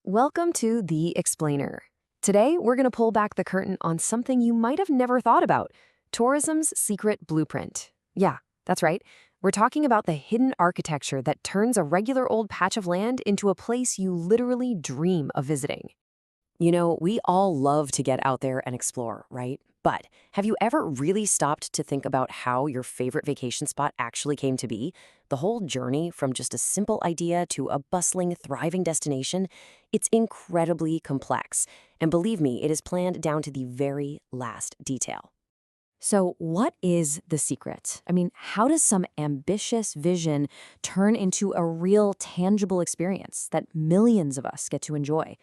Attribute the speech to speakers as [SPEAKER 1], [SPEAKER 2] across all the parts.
[SPEAKER 1] Welcome to The Explainer. Today, we're going to pull back the curtain on something you might have never thought about: tourism's secret blueprint. Yeah, that's right. We're talking about the hidden architecture that turns a regular old patch of land into a place you literally dream of visiting. We all love to get out there and explore, right? But have you ever really stopped to think about how your favorite vacation spot actually came to be? The whole journey from just a simple idea to a bustling, thriving destination, it's incredibly complex. And believe me, it is planned down to the very last detail. So, what is the secret? How does some ambitious vision turn into a real, tangible experience that millions of us get to enjoy?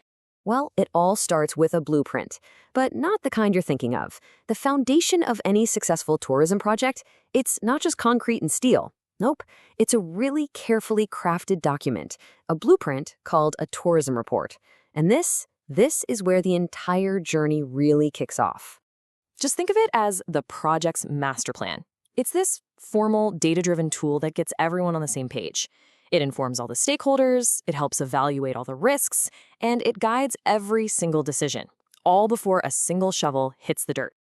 [SPEAKER 1] Well, it all starts with a blueprint, but not the kind you're thinking of. The foundation of any successful tourism project, it's not just concrete and steel. Nope, it's a really carefully crafted document, a blueprint called a tourism report. And this is where the entire journey really kicks off. Just think of it as the project's master plan. It's this formal, data-driven tool that gets everyone on the same page. It informs all the stakeholders, it helps evaluate all the risks, and it guides every single decision, all before a single shovel hits the dirt.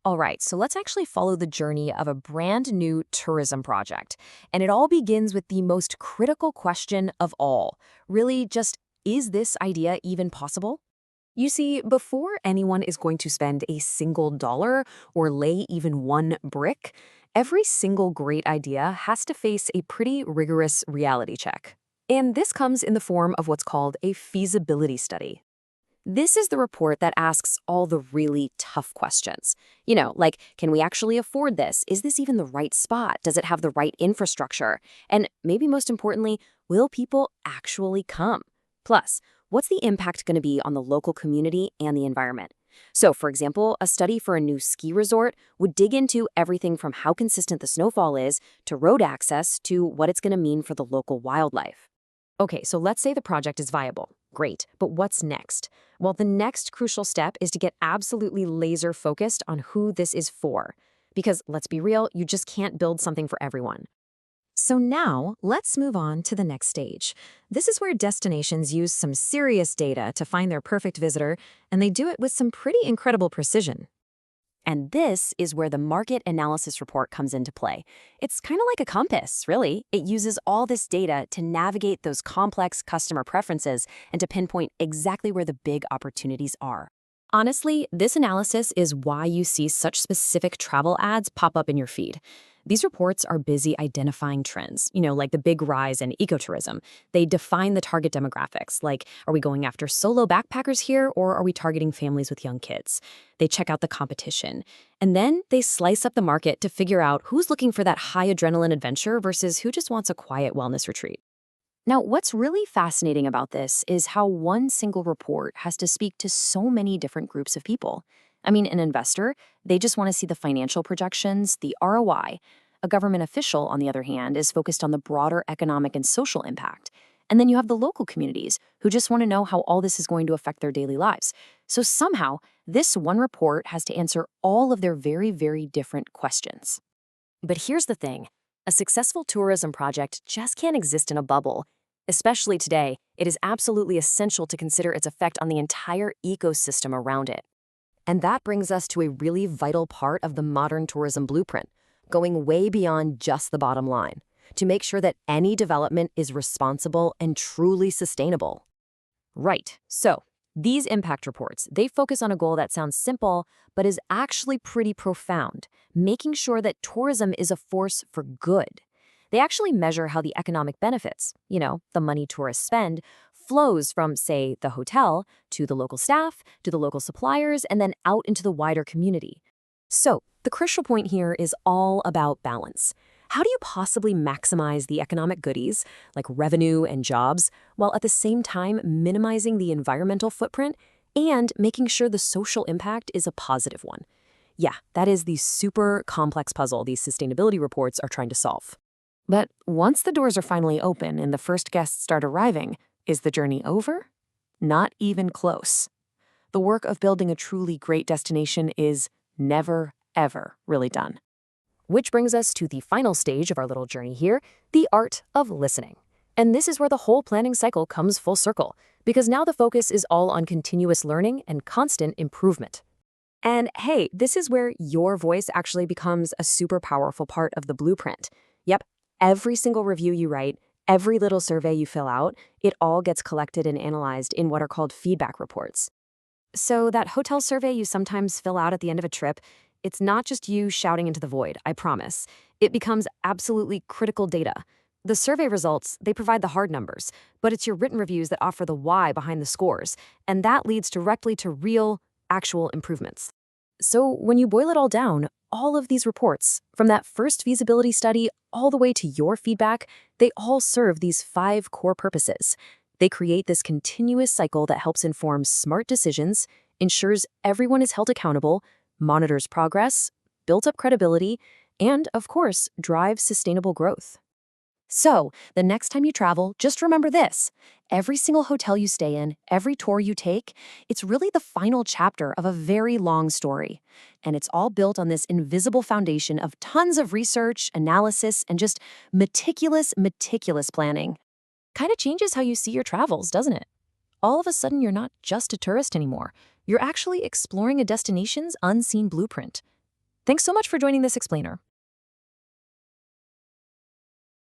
[SPEAKER 1] All right, so let's actually follow the journey of a brand new tourism project. And it all begins with the most critical question of all. Really, just, is this idea even possible? You see, before anyone is going to spend a single dollar or lay even one brick, every single great idea has to face a pretty rigorous reality check. And this comes in the form of what's called a feasibility study. This is the report that asks all the really tough questions. Like, can we actually afford this? Is this even the right spot? Does it have the right infrastructure? And maybe most importantly, will people actually come? Plus, what's the impact going to be on the local community and the environment? So, for example, a study for a new ski resort would dig into everything from how consistent the snowfall is to road access to what it's going to mean for the local wildlife. Okay, so let's say the project is viable. Great, but what's next? Well, the next crucial step is to get absolutely laser focused on who this is for. Because let's be real, you just can't build something for everyone. So now, let's move on to the next stage. This is where destinations use some serious data to find their perfect visitor, and they do it with some pretty incredible precision. And this is where the market analysis report comes into play. It's kind of like a compass, really. It uses all this data to navigate those complex customer preferences and to pinpoint exactly where the big opportunities are. Honestly, this analysis is why you see such specific travel ads pop up in your feed. These reports are busy identifying trends, like the big rise in ecotourism. They define the target demographics, like, are we going after solo backpackers here, or are we targeting families with young kids? They check out the competition. And then they slice up the market to figure out who's looking for that high adrenaline adventure versus who just wants a quiet wellness retreat. Now, what's really fascinating about this is how one single report has to speak to so many different groups of people. An investor, they just want to see the financial projections, the ROI. A government official, on the other hand, is focused on the broader economic and social impact. And then you have the local communities who just want to know how all this is going to affect their daily lives. So somehow, this one report has to answer all of their very, very different questions. But here's the thing. A successful tourism project just can't exist in a bubble. Especially today, it is absolutely essential to consider its effect on the entire ecosystem around it. And that brings us to a really vital part of the modern tourism blueprint, going way beyond just the bottom line, to make sure that any development is responsible and truly sustainable. Right, so these impact reports, they focus on a goal that sounds simple, but is actually pretty profound, making sure that tourism is a force for good. They actually measure how the economic benefits, the money tourists spend, flows from, say, the hotel, to the local staff, to the local suppliers, and then out into the wider community. So, the crucial point here is all about balance. How do you possibly maximize the economic goodies, like revenue and jobs, while at the same time minimizing the environmental footprint and making sure the social impact is a positive one? Yeah, that is the super complex puzzle these sustainability reports are trying to solve. But once the doors are finally open and the first guests start arriving, is the journey over? Not even close. The work of building a truly great destination is never, ever really done. Which brings us to the final stage of our little journey here, the art of listening. And this is where the whole planning cycle comes full circle. because now the focus is all on continuous learning and constant improvement. And hey, this is where your voice actually becomes a super powerful part of the blueprint. Yep, every single review you write, every little survey you fill out, it all gets collected and analyzed in what are called feedback reports. So that hotel survey you sometimes fill out at the end of a trip, it's not just you shouting into the void, I promise. It becomes absolutely critical data. The survey results, they provide the hard numbers, but it's your written reviews that offer the why behind the scores, and that leads directly to real, actual improvements. So when you boil it all down, all of these reports, from that first feasibility study all the way to your feedback, they all serve these 5 core purposes. They create this continuous cycle that helps inform smart decisions, ensures everyone is held accountable, monitors progress, builds up credibility, and, of course, drives sustainable growth. So, the next time you travel, just remember this. Every single hotel you stay in, every tour you take, it's really the final chapter of a very long story. And it's all built on this invisible foundation of tons of research, analysis, and just meticulous planning. Kind of changes how you see your travels, doesn't it? All of a sudden, you're not just a tourist anymore. You're actually exploring a destination's unseen blueprint. Thanks so much for joining this explainer.